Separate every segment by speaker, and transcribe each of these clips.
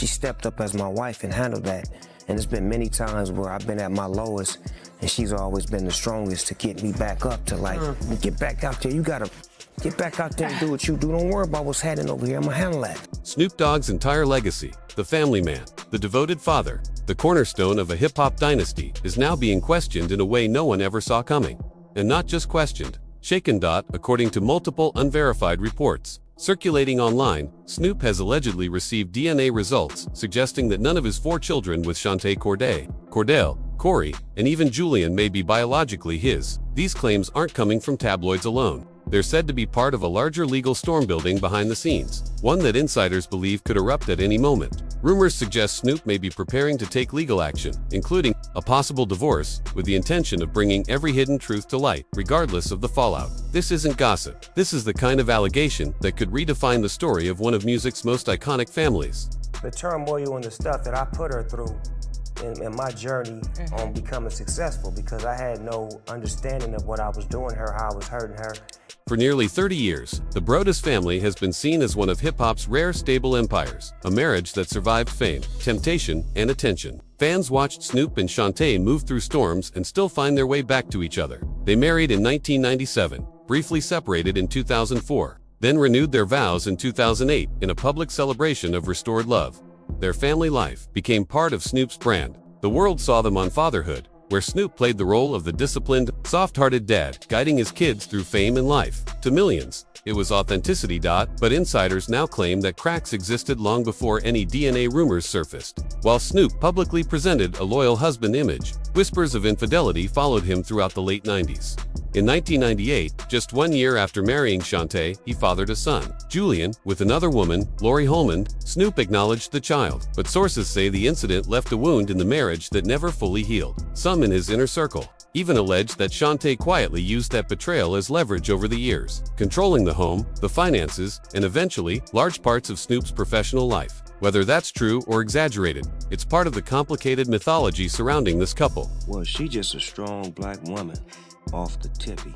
Speaker 1: she stepped up as my wife and handled that. And there's been many times where I've been at my lowest, and she's always been the strongest to get me back up to like, get back out there. You gotta get back out there and do what you do. Don't worry about what's happening over here. I'm gonna handle that.
Speaker 2: Snoop Dogg's entire legacy, the family man, the devoted father, the cornerstone of a hip-hop dynasty, is now being questioned in a way no one ever saw coming. And not just questioned, shaken. According to multiple unverified reports circulating online, Snoop has allegedly received DNA results suggesting that none of his 4 children with Shantae Corday, Cordell, Corey, and even Julian may be biologically his. These claims aren't coming from tabloids alone. They're said to be part of a larger legal storm building behind the scenes, one that insiders believe could erupt at any moment. Rumors suggest Snoop may be preparing to take legal action, including a possible divorce, with the intention of bringing every hidden truth to light, regardless of the fallout. This isn't gossip. This is the kind of allegation that could redefine the story of one of music's most iconic families.
Speaker 1: The turmoil and the stuff that I put her through in my journey on becoming successful, because I had no understanding of what I was doing her, how I was hurting her.
Speaker 2: For nearly 30 years, the Broaddus family has been seen as one of hip-hop's rare stable empires, a marriage that survived fame, temptation, and attention. Fans watched Snoop and Shantae move through storms and still find their way back to each other. They married in 1997, briefly separated in 2004, then renewed their vows in 2008 in a public celebration of restored love. Their family life became part of Snoop's brand. The world saw them on Fatherhood, where Snoop played the role of the disciplined, soft-hearted dad, guiding his kids through fame and life. To millions, it was authenticity. But insiders now claim that cracks existed long before any DNA rumors surfaced. While Snoop publicly presented a loyal husband image, whispers of infidelity followed him throughout the late 90s. In 1998, just 1 year after marrying Shantae, he fathered a son, Julian, with another woman, Lori Holman. Snoop acknowledged the child, but sources say the incident left a wound in the marriage that never fully healed. Some in his inner circle even alleged that Shantae quietly used that betrayal as leverage over the years, controlling the home, the finances, and eventually, large parts of Snoop's professional life. Whether that's true or exaggerated, it's part of the complicated mythology surrounding this couple.
Speaker 1: Well, she just a strong black woman off the tippy.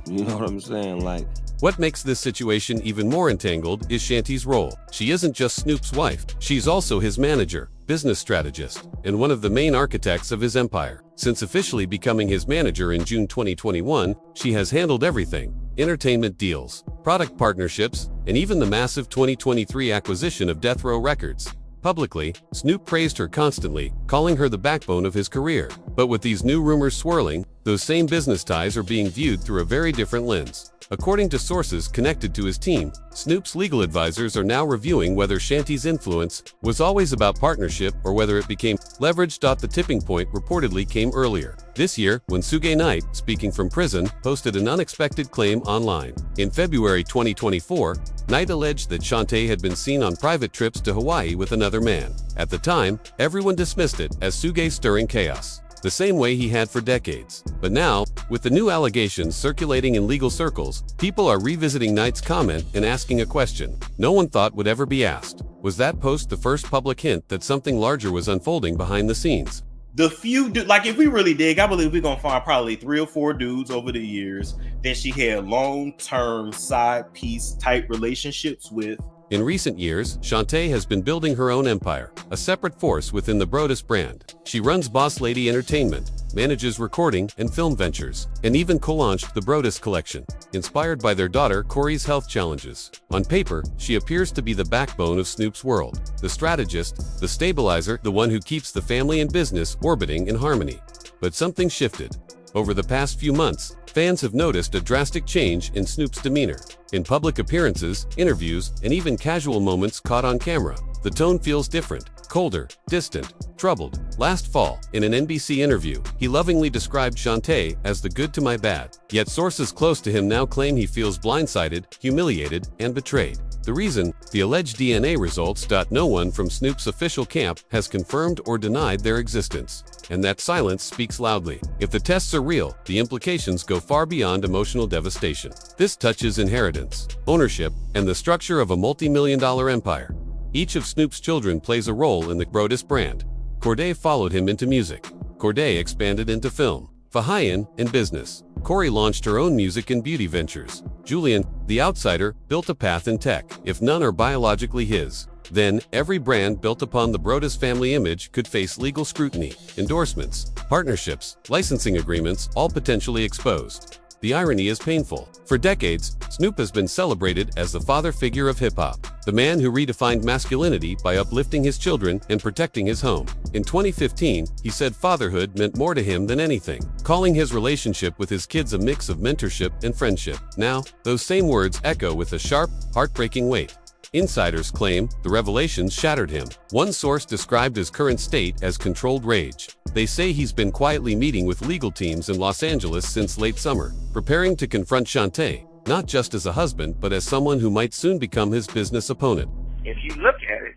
Speaker 1: You know what I'm saying? Like,
Speaker 2: what makes this situation even more entangled is Shanti's role. She isn't just Snoop's wife, she's also his manager, business strategist, and one of the main architects of his empire. Since officially becoming his manager in June 2021, she has handled everything: entertainment deals, product partnerships, and even the massive 2023 acquisition of Death Row Records. Publicly, Snoop praised her constantly, calling her the backbone of his career. But with these new rumors swirling, those same business ties are being viewed through a very different lens. According to sources connected to his team, Snoop's legal advisors are now reviewing whether Shanti's influence was always about partnership or whether it became leverage. The tipping point reportedly came earlier this year when Suge Knight, speaking from prison, posted an unexpected claim online. In February 2024, Knight alleged that Shantae had been seen on private trips to Hawaii with another man. At the time, everyone dismissed it as Suge stirring chaos, the same way he had for decades. But now, with the new allegations circulating in legal circles, people are revisiting Knight's comment and asking a question no one thought would ever be asked. Was that post the first public hint that something larger was unfolding behind the scenes?
Speaker 3: The few, like if we really dig, I believe we're going to find probably 3 or 4 dudes over the years that she had long-term side piece type relationships with.
Speaker 2: In recent years, Shantae has been building her own empire, a separate force within the Broaddus brand. She runs Boss Lady Entertainment, manages recording and film ventures, and even co-launched the Broaddus Collection, inspired by their daughter Corey's health challenges. On paper, she appears to be the backbone of Snoop's world, the strategist, the stabilizer, the one who keeps the family and business orbiting in harmony. But something shifted. Over the past few months, fans have noticed a drastic change in Snoop's demeanor. In public appearances, interviews, and even casual moments caught on camera, the tone feels different, colder, distant, troubled. Last fall, in an NBC interview, he lovingly described Shantae as the good to my bad. Yet sources close to him now claim he feels blindsided, humiliated, and betrayed. The reason? The alleged DNA results. No one from Snoop's official camp has confirmed or denied their existence. And that silence speaks loudly. If the tests are real, the implications go far beyond emotional devastation. This touches inheritance, ownership, and the structure of a multi-million-dollar empire. Each of Snoop's children plays a role in the Broaddus brand. Corday followed him into music. Corday expanded into film, Fahayan, and business. Corey launched her own music and beauty ventures. Julian, the outsider, built a path in tech. If none are biologically his, Then, every brand built upon the Broaddus family image could face legal scrutiny, endorsements, partnerships, licensing agreements, all potentially exposed. The irony is painful. For decades, Snoop has been celebrated as the father figure of hip-hop, the man who redefined masculinity by uplifting his children and protecting his home. In 2015, he said fatherhood meant more to him than anything, calling his relationship with his kids a mix of mentorship and friendship. Now, those same words echo with a sharp, heartbreaking weight. Insiders claim the revelations shattered him. One source described his current state as controlled rage. They say he's been quietly meeting with legal teams in Los Angeles since late summer, preparing to confront Shantae, not just as a husband, but as someone who might soon become his business opponent.
Speaker 4: If you look at it,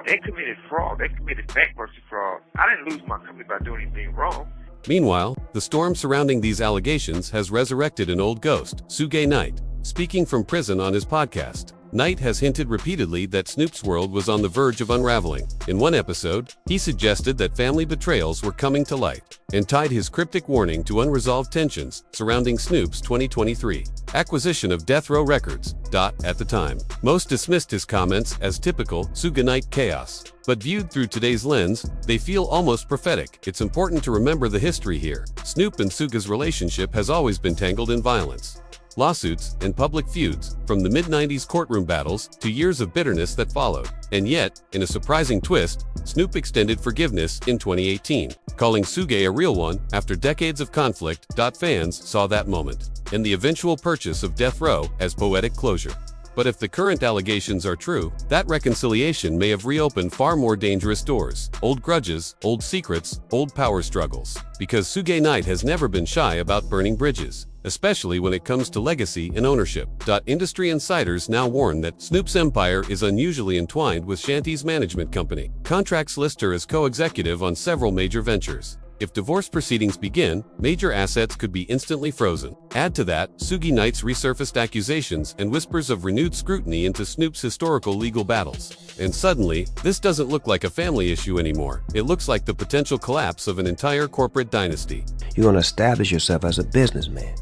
Speaker 4: they committed fraud. They committed bankruptcy fraud. I didn't lose my company by doing anything wrong.
Speaker 2: Meanwhile, the storm surrounding these allegations has resurrected an old ghost, Suge Knight. Speaking from prison on his podcast, Knight has hinted repeatedly that Snoop's world was on the verge of unraveling. In one episode, he suggested that family betrayals were coming to light, and tied his cryptic warning to unresolved tensions surrounding Snoop's 2023 acquisition of Death Row Records. At the time, most dismissed his comments as typical Suge Knight chaos. But viewed through today's lens, they feel almost prophetic. It's important to remember the history here. Snoop and Suge's relationship has always been tangled in violence, lawsuits, and public feuds, from the mid-90s courtroom battles to years of bitterness that followed. And yet, in a surprising twist, Snoop extended forgiveness in 2018, calling Suge a real one after decades of conflict. Fans saw that moment, and the eventual purchase of Death Row, as poetic closure. But if the current allegations are true, that reconciliation may have reopened far more dangerous doors. Old grudges, old secrets, old power struggles. Because Suge Knight has never been shy about burning bridges, especially when it comes to legacy and ownership. Industry insiders now warn that Snoop's empire is unusually entwined with Shanty's management company. Contracts list her as co-executive on several major ventures. If divorce proceedings begin, major assets could be instantly frozen. Add to that Suge Knight's resurfaced accusations and whispers of renewed scrutiny into Snoop's historical legal battles. And suddenly, this doesn't look like a family issue anymore. It looks like the potential collapse of an entire corporate dynasty.
Speaker 1: You're gonna establish yourself as a businessman.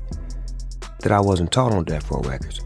Speaker 1: That I wasn't taught on Death Row Records.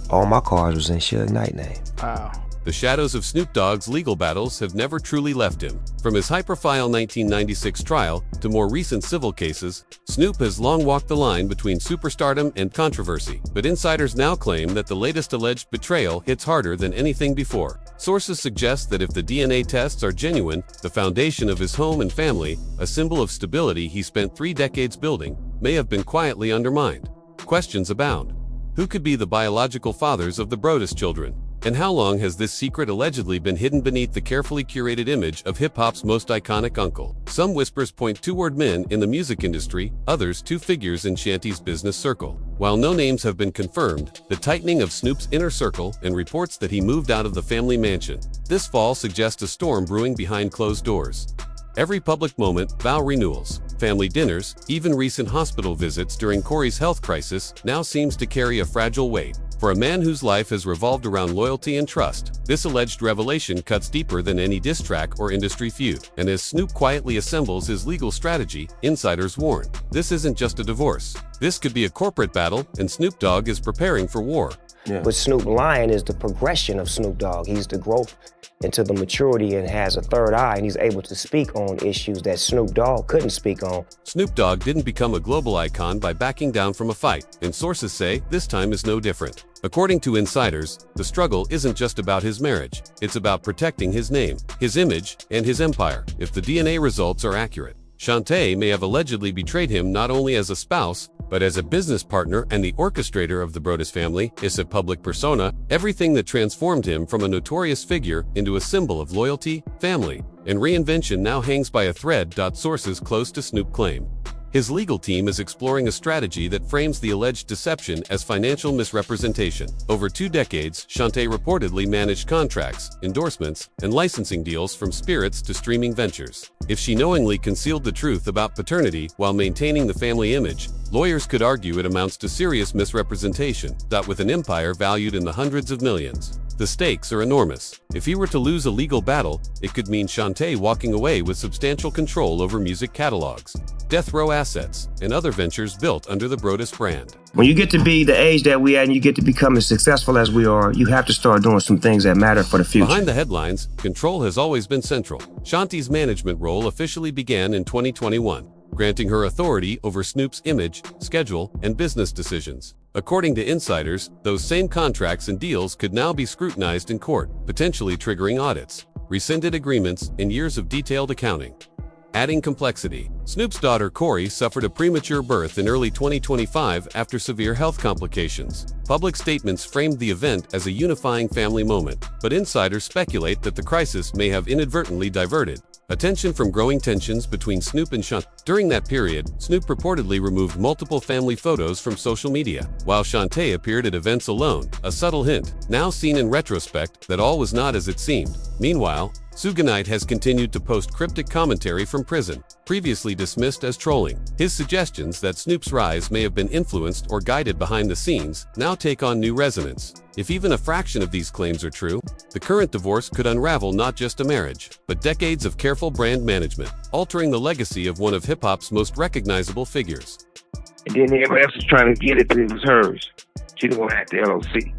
Speaker 1: All my cars was in Suge Knight name.
Speaker 5: Wow.
Speaker 2: The shadows of Snoop Dogg's legal battles have never truly left him. From his high-profile 1996 trial to more recent civil cases, Snoop has long walked the line between superstardom and controversy. But insiders now claim that the latest alleged betrayal hits harder than anything before. Sources suggest that if the DNA tests are genuine, the foundation of his home and family, a symbol of stability he spent 3 decades building, may have been quietly undermined. Questions abound. Who could be the biological fathers of the Broaddus children? And how long has this secret allegedly been hidden beneath the carefully curated image of hip-hop's most iconic uncle? Some whispers point toward men in the music industry, others to figures in Shanty's business circle. While no names have been confirmed, the tightening of Snoop's inner circle and reports that he moved out of the family mansion this fall suggest a storm brewing behind closed doors. Every public moment, vow renewals, family dinners, even recent hospital visits during Corey's health crisis now seems to carry a fragile weight. For a man whose life has revolved around loyalty and trust, this alleged revelation cuts deeper than any diss track or industry feud. And as Snoop quietly assembles his legal strategy, insiders warn, this isn't just a divorce. This could be a corporate battle, and Snoop Dogg is preparing for war.
Speaker 1: Yeah. But Snoop Lion is the progression of Snoop Dogg. He's the growth into the maturity and has a third eye, and he's able to speak on issues that Snoop Dogg couldn't speak on.
Speaker 2: Snoop Dogg didn't become a global icon by backing down from a fight, and sources say this time is no different. According to insiders, the struggle isn't just about his marriage. It's about protecting his name, his image, and his empire. If the DNA results are accurate, Shantae may have allegedly betrayed him not only as a spouse, but as a business partner and the orchestrator of the Broaddus family. Is a public persona, everything that transformed him from a notorious figure into a symbol of loyalty, family, and reinvention now hangs by a thread. Sources close to Snoop claim his legal team is exploring a strategy that frames the alleged deception as financial misrepresentation. Over 2 decades, Shantae reportedly managed contracts, endorsements, and licensing deals from spirits to streaming ventures. If she knowingly concealed the truth about paternity while maintaining the family image, lawyers could argue it amounts to serious misrepresentation. With an empire valued in the hundreds of millions, The stakes are enormous. If he were to lose a legal battle, it could mean Shantae walking away with substantial control over music catalogs, death row assets, and other ventures built under the Brodus brand.
Speaker 1: When you get to be the age that we at and you get to become as successful as we are, you have to start doing some things that matter for the future.
Speaker 2: Behind the headlines, control has always been central. Shantae's management role officially began in 2021, granting her authority over Snoop's image, schedule, and business decisions. According to insiders, those same contracts and deals could now be scrutinized in court, potentially triggering audits, rescinded agreements, and years of detailed accounting. Adding complexity, Snoop's daughter Corey suffered a premature birth in early 2025 after severe health complications. Public statements framed the event as a unifying family moment, but insiders speculate that the crisis may have inadvertently diverted attention from growing tensions between Snoop and Shantae. During that period, Snoop reportedly removed multiple family photos from social media, while Shantae appeared at events alone, a subtle hint, now seen in retrospect, that all was not as it seemed. Meanwhile, Suge Knight has continued to post cryptic commentary from prison, previously dismissed as trolling. His suggestions that Snoop's rise may have been influenced or guided behind the scenes now take on new resonance. If even a fraction of these claims are true, the current divorce could unravel not just a marriage, but decades of careful brand management, altering the legacy of one of hip-hop's most recognizable figures.
Speaker 4: And then everybody else was trying to get it, but it was hers. She didn't want to have the LLC.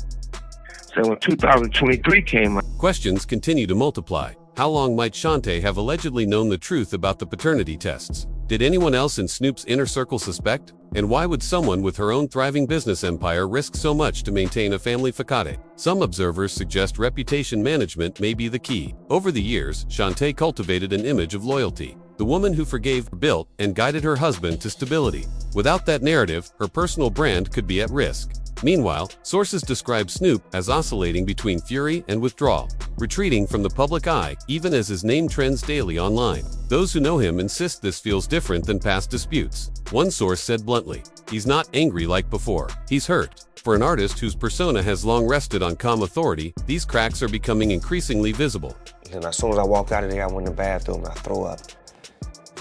Speaker 4: So when 2023 came up,
Speaker 2: questions continue to multiply. How long might Shantae have allegedly known the truth about the paternity tests? Did anyone else in Snoop's inner circle suspect? And why would someone with her own thriving business empire risk so much to maintain a family facade? Some observers suggest reputation management may be the key. Over the years, Shantae cultivated an image of loyalty, the woman who forgave, built, and guided her husband to stability. Without that narrative, her personal brand could be at risk. Meanwhile, sources describe Snoop as oscillating between fury and withdrawal, retreating from the public eye even as his name trends daily online. Those who know him insist this feels different than past disputes. One source said bluntly, "He's not angry like before. He's hurt." For an artist whose persona has long rested on calm authority, these cracks are becoming increasingly visible.
Speaker 1: And as soon as I walked out of there, I went in the bathroom and I threw up.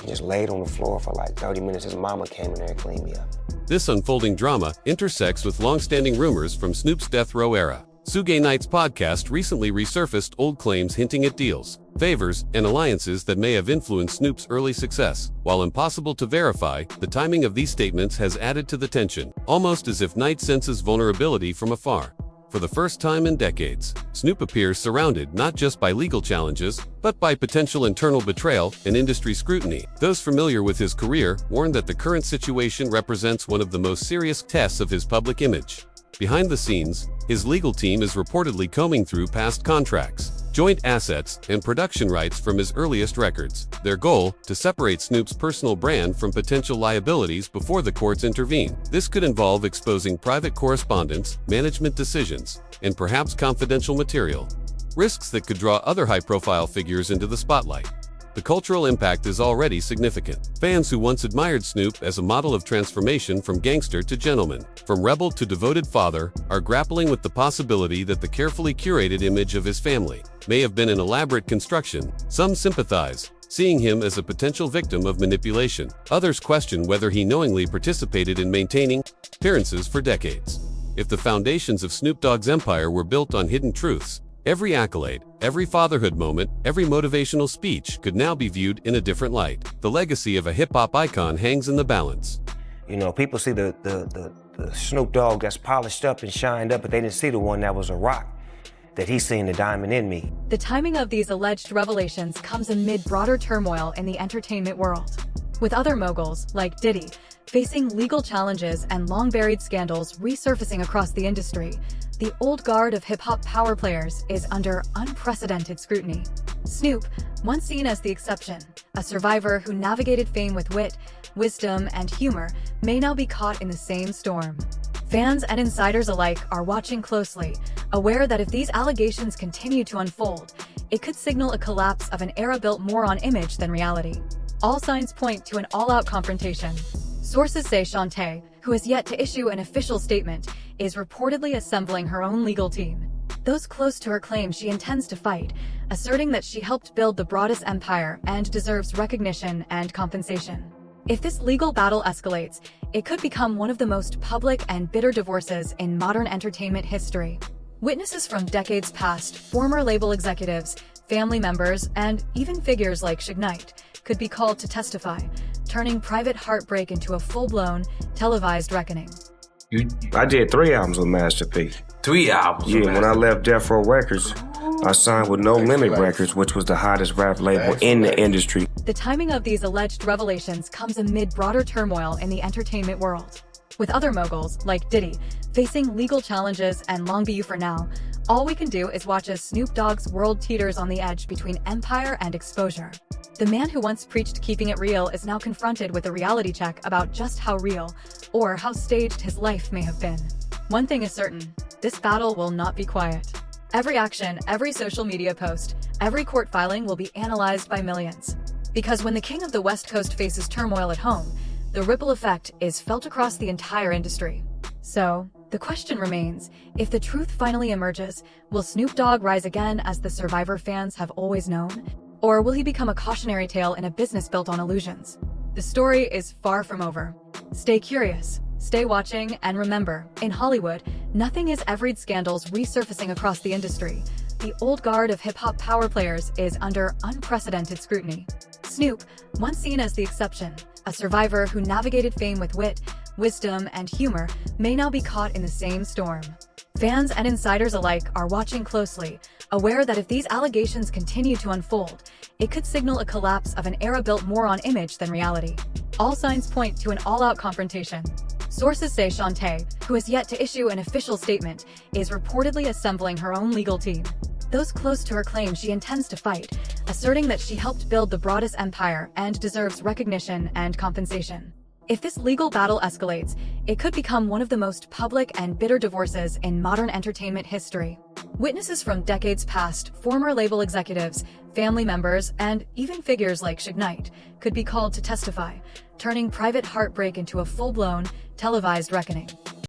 Speaker 1: He just laid on the floor for like 30 minutes. His mama came in there and cleaned me up.
Speaker 2: This unfolding drama intersects with long-standing rumors from Snoop's death row era. Suge Knight's podcast recently resurfaced old claims hinting at deals, favors, and alliances that may have influenced Snoop's early success. While impossible to verify, the timing of these statements has added to the tension, almost as if Knight senses vulnerability from afar. For the first time in decades, Snoop appears surrounded not just by legal challenges, but by potential internal betrayal and industry scrutiny. Those familiar with his career warn that the current situation represents one of the most serious tests of his public image. Behind the scenes, his legal team is reportedly combing through past contracts, joint assets, and production rights from his earliest records. Their goal, to separate Snoop's personal brand from potential liabilities before the courts intervene. This could involve exposing private correspondence, management decisions, and perhaps confidential material. Risks that could draw other high-profile figures into the spotlight. The cultural impact is already significant. Fans who once admired Snoop as a model of transformation from gangster to gentleman, from rebel to devoted father, are grappling with the possibility that the carefully curated image of his family may have been an elaborate construction. Some sympathize, seeing him as a potential victim of manipulation. Others question whether he knowingly participated in maintaining appearances for decades. If the foundations of Snoop Dogg's empire were built on hidden truths, every accolade, every fatherhood moment, every motivational speech could now be viewed in a different light. The legacy of a hip-hop icon hangs in the balance.
Speaker 1: You know, people see the Snoop Dogg that's polished up and shined up, but they didn't see the one that was a rock, that he's seen the diamond in me.
Speaker 5: The timing of these alleged revelations comes amid broader turmoil in the entertainment world, with other moguls, like Diddy, facing legal challenges and long-buried scandals resurfacing across the industry. The old guard of hip-hop power players is under unprecedented scrutiny. Snoop, once seen as the exception, a survivor who navigated fame with wit, wisdom, and humor, may now be caught in the same storm. Fans and insiders alike are watching closely, aware that if these allegations continue to unfold, it could signal a collapse of an era built more on image than reality. All signs point to an all-out confrontation. Sources say Shantae, who has yet to issue an official statement, is reportedly assembling her own legal team. Those close to her claim she intends to fight, asserting that she helped build the Brodus empire and deserves recognition and compensation. If this legal battle escalates, it could become one of the most public and bitter divorces in modern entertainment history. Witnesses from decades past, former label executives, family members, and even figures like Suge Knight could be called to testify, turning private heartbreak into a full-blown, televised reckoning.
Speaker 1: I did 3 albums with Master P.
Speaker 6: 3 albums?
Speaker 1: Yeah, when I left Death Row Records, I signed with No Limit Records, which was the hottest rap label in the industry.
Speaker 5: The timing of these alleged revelations comes amid broader turmoil in the entertainment world. With other moguls, like Diddy, facing legal challenges and long be for now, all we can do is watch as Snoop Dogg's world teeters on the edge between empire and exposure. The man who once preached keeping it real is now confronted with a reality check about just how real, or how staged his life may have been. One thing is certain, this battle will not be quiet. Every action, every social media post, every court filing will be analyzed by millions. Because when the king of the West Coast faces turmoil at home, the ripple effect is felt across the entire industry. So, the question remains, if the truth finally emerges, will Snoop Dogg rise again as the survivor fans have always known? Or will he become a cautionary tale in a business built on illusions? The story is far from over. Stay curious, stay watching, and remember, in Hollywood, nothing is ever scandals resurfacing across the industry. The old guard of hip-hop power players is under unprecedented scrutiny. Snoop, once seen as the exception, a survivor who navigated fame with wit, wisdom, and humor, may now be caught in the same storm. Fans and insiders alike are watching closely, aware that if these allegations continue to unfold, it could signal a collapse of an era built more on image than reality. All signs point to an all-out confrontation. Sources say Shantae, who has yet to issue an official statement, is reportedly assembling her own legal team. Those close to her claim she intends to fight, asserting that she helped build the broadest empire and deserves recognition and compensation. If this legal battle escalates, it could become one of the most public and bitter divorces in modern entertainment history. Witnesses from decades past, former label executives, family members, and even figures like Suge Knight could be called to testify, turning private heartbreak into a full-blown, televised reckoning.